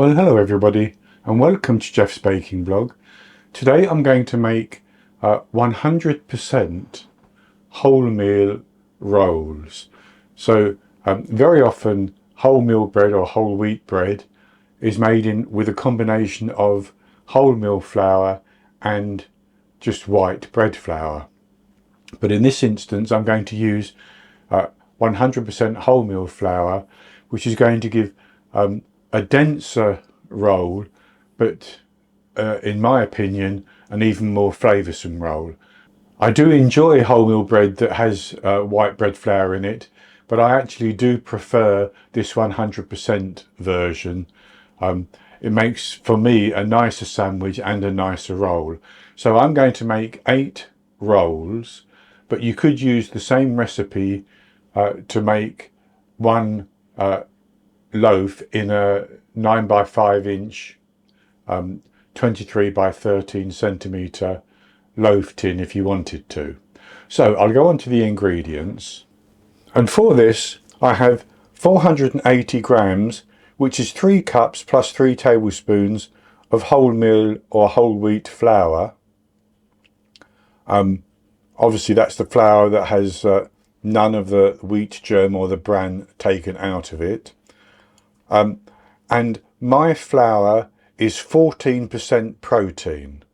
Well, hello everybody and welcome to Jeff's Baking Blog. Today I'm going to make 100% wholemeal rolls. So very often wholemeal bread or whole wheat bread is made with a combination of wholemeal flour and just white bread flour. But in this instance I'm going to use 100% wholemeal flour, which is going to give a denser roll, but in my opinion, an even more flavoursome roll. I do enjoy wholemeal bread that has white bread flour in it, but I actually do prefer this 100% version. It makes, for me, a nicer sandwich and a nicer roll. So I'm going to make 8 rolls, but you could use the same recipe to make one loaf in a 9 by 5 inch 23 by 13 centimetre loaf tin if you wanted to. So I'll go on to the ingredients, and for this I have 480 grams, which is 3 cups plus 3 tablespoons of wholemeal or whole wheat flour. Obviously that's the flour that has none of the wheat germ or the bran taken out of it. And my flour is 14% protein.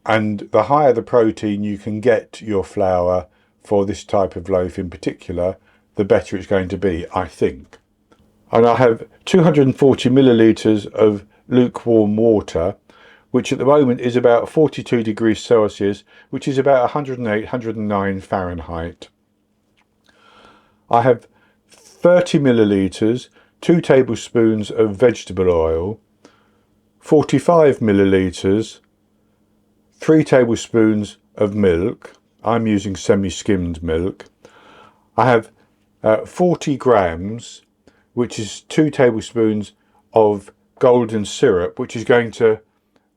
And the higher the protein you can get your flour for this type of loaf in particular, the better it's going to be, I think. And I have 240 millilitres of lukewarm water, which at the moment is about 42 degrees Celsius, which is about 108, 109 Fahrenheit. I have 30 millilitres, 2 tablespoons of vegetable oil, 45 millilitres, 3 tablespoons of milk. I'm using semi-skimmed milk. I have 40 grams, which is 2 tablespoons of golden syrup, which is going to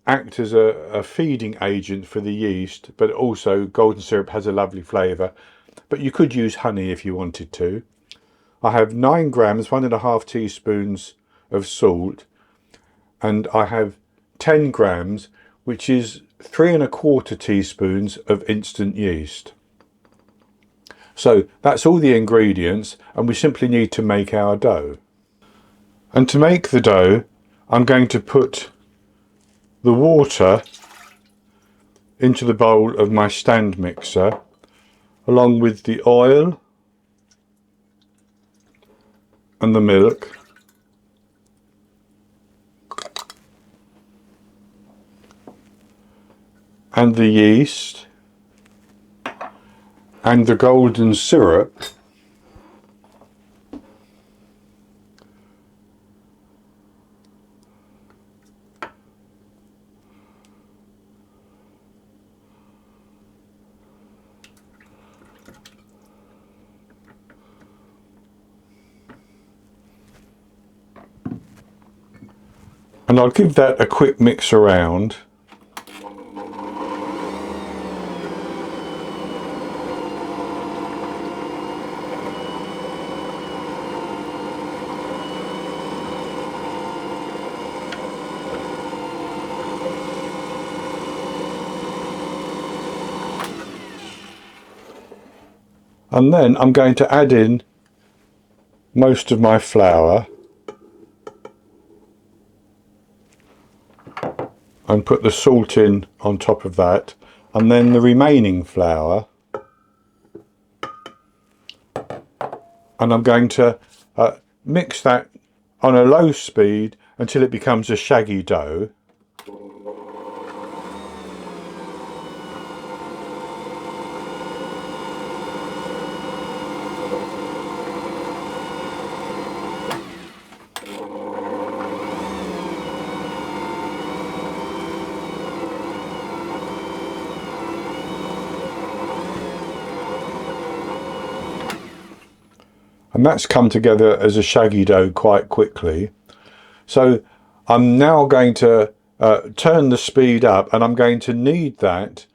act as a feeding agent for the yeast, but also golden syrup has a lovely flavour, but you could use honey if you wanted to. I have 9 grams, 1.5 teaspoons of salt, and I have 10 grams, which is 3.25 teaspoons of instant yeast. So that's all the ingredients, and we simply need to make our dough. And to make the dough, I'm going to put the water into the bowl of my stand mixer, along with the oil and the milk, and the yeast and the golden syrup, and I'll give that a quick mix around. And then I'm going to add in most of my flour and put the salt in on top of that, and then the remaining flour, and I'm going to mix that on a low speed until it becomes a shaggy dough. And that's come together as a shaggy dough quite quickly. So I'm now going to turn the speed up, and I'm going to knead that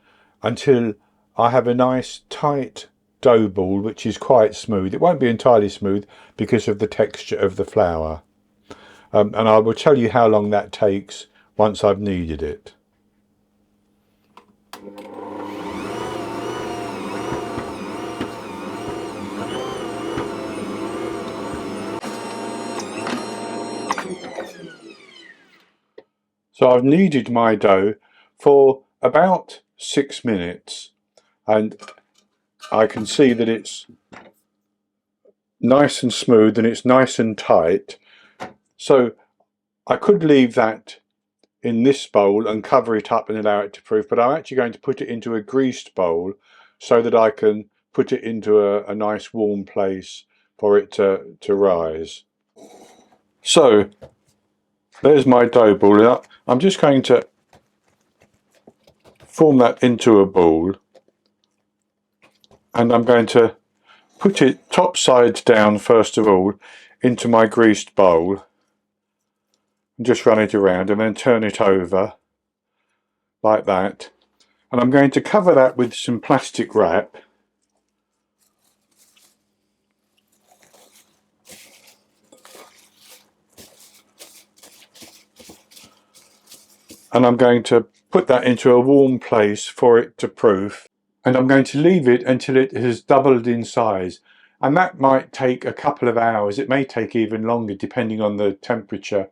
until I have a nice tight dough ball which is quite smooth. It won't be entirely smooth because of the texture of the flour. and I will tell you how long that takes once I've kneaded it. So I've kneaded my dough for about 6 minutes, and I can see that it's nice and smooth and it's nice and tight. So I could leave that in this bowl and cover it up and allow it to proof, but I'm actually going to put it into a greased bowl so that I can put it into a nice warm place for it to rise. So there's my dough ball. I'm just going to form that into a ball, and I'm going to put it top sides down first of all into my greased bowl and just run it around and then turn it over like that. And I'm going to cover that with some plastic wrap. And I'm going to put that into a warm place for it to proof. And I'm going to leave it until it has doubled in size. And that might take a couple of hours. It may take even longer depending on the temperature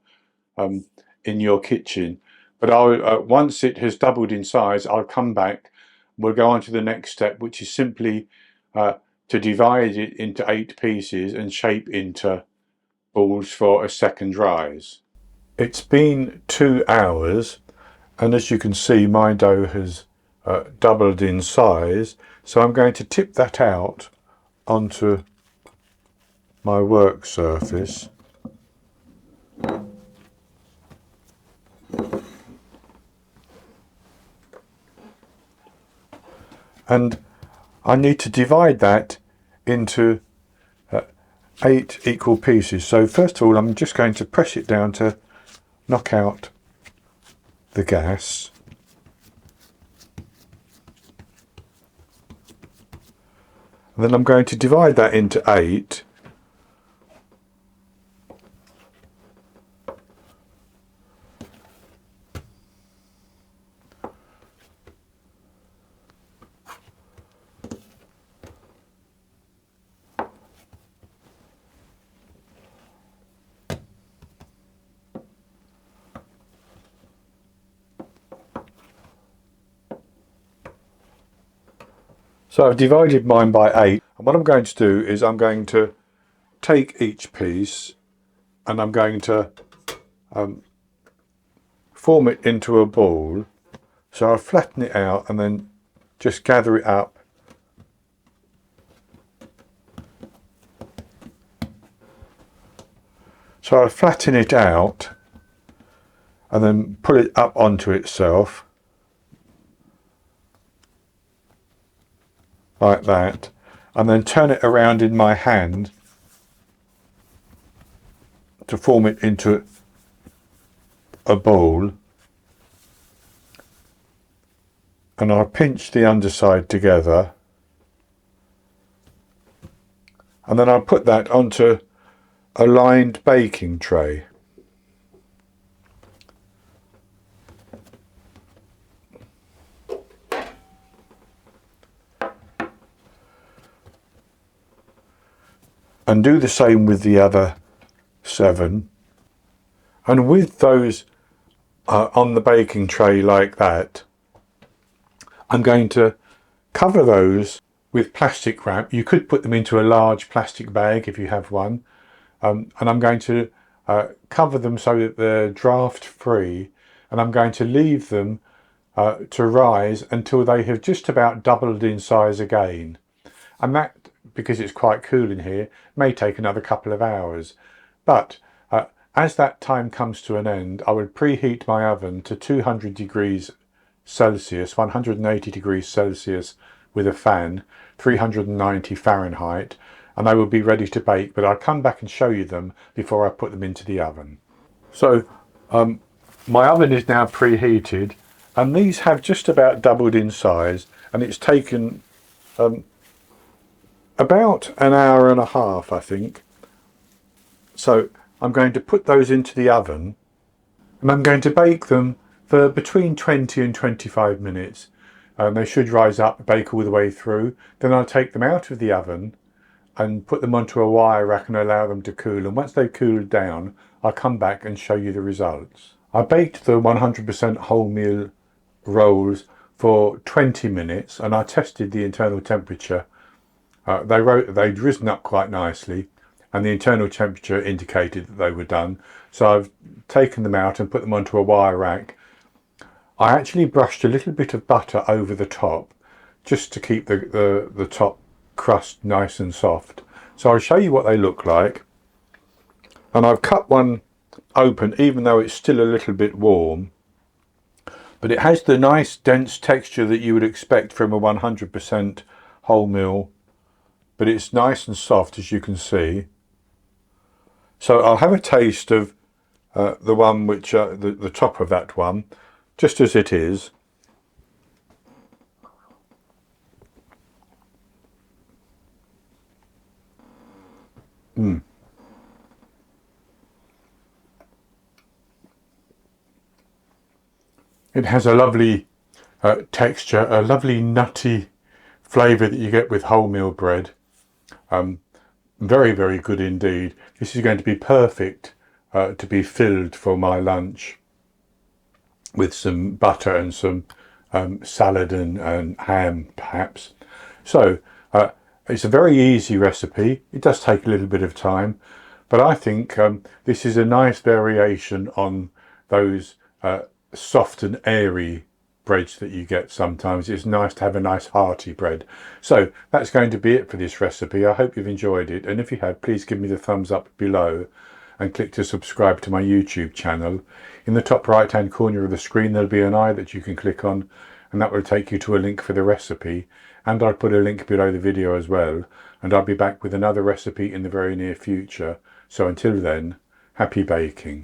in your kitchen. But once it has doubled in size, I'll come back. We'll go on to the next step, which is simply to divide it into 8 pieces and shape into balls for a second rise. It's been 2 hours, and as you can see, my dough has doubled in size. So I'm going to tip that out onto my work surface. And I need to divide that into 8 equal pieces. So first of all, I'm just going to press it down to knock out the gas. And then I'm going to divide that into 8. So I've divided mine by 8, and what I'm going to do is I'm going to take each piece and I'm going to form it into a ball. So I'll flatten it out and then just gather it up so I'll flatten it out and then pull it up onto itself like that, and then turn it around in my hand to form it into a ball, and I'll pinch the underside together, and then I'll put that onto a lined baking tray. And do the same with the other 7. And with those on the baking tray like that, I'm going to cover those with plastic wrap. You could put them into a large plastic bag if you have one. And I'm going to cover them so that they're draft free, and I'm going to leave them to rise until they have just about doubled in size again. And that, because it's quite cool in here, may take another couple of hours. But as that time comes to an end, I will preheat my oven to 200 degrees Celsius, 180 degrees Celsius with a fan, 390 Fahrenheit, and they will be ready to bake, but I'll come back and show you them before I put them into the oven. So my oven is now preheated, and these have just about doubled in size, and it's taken about an hour and a half, I think. So I'm going to put those into the oven, and I'm going to bake them for between 20 and 25 minutes. They should rise up, bake all the way through. Then I'll take them out of the oven and put them onto a wire rack and allow them to cool. And once they've cooled down, I'll come back and show you the results. I baked the 100% wholemeal rolls for 20 minutes and I tested the internal temperature. They'd risen up quite nicely and the internal temperature indicated that they were done. So I've taken them out and put them onto a wire rack. I actually brushed a little bit of butter over the top just to keep the top crust nice and soft. So I'll show you what they look like. And I've cut one open even though it's still a little bit warm. But it has the nice dense texture that you would expect from a 100% wholemeal. But it's nice and soft, as you can see. So I'll have a taste of the one which, the top of that one, just as it is. It has a lovely texture, a lovely nutty flavour that you get with wholemeal bread. Very, very good indeed. This is going to be perfect to be filled for my lunch with some butter and some salad and ham perhaps. So it's a very easy recipe. It does take a little bit of time, but I think this is a nice variation on those soft and airy breads that you get sometimes. It's nice to have a nice hearty bread. So that's going to be it for this recipe. I hope you've enjoyed it, and if you have, please give me the thumbs up below and click to subscribe to my YouTube channel. In the top right hand corner of the screen there'll be an eye that you can click on, and that will take you to a link for the recipe, and I'll put a link below the video as well, and I'll be back with another recipe in the very near future. So until then, happy baking.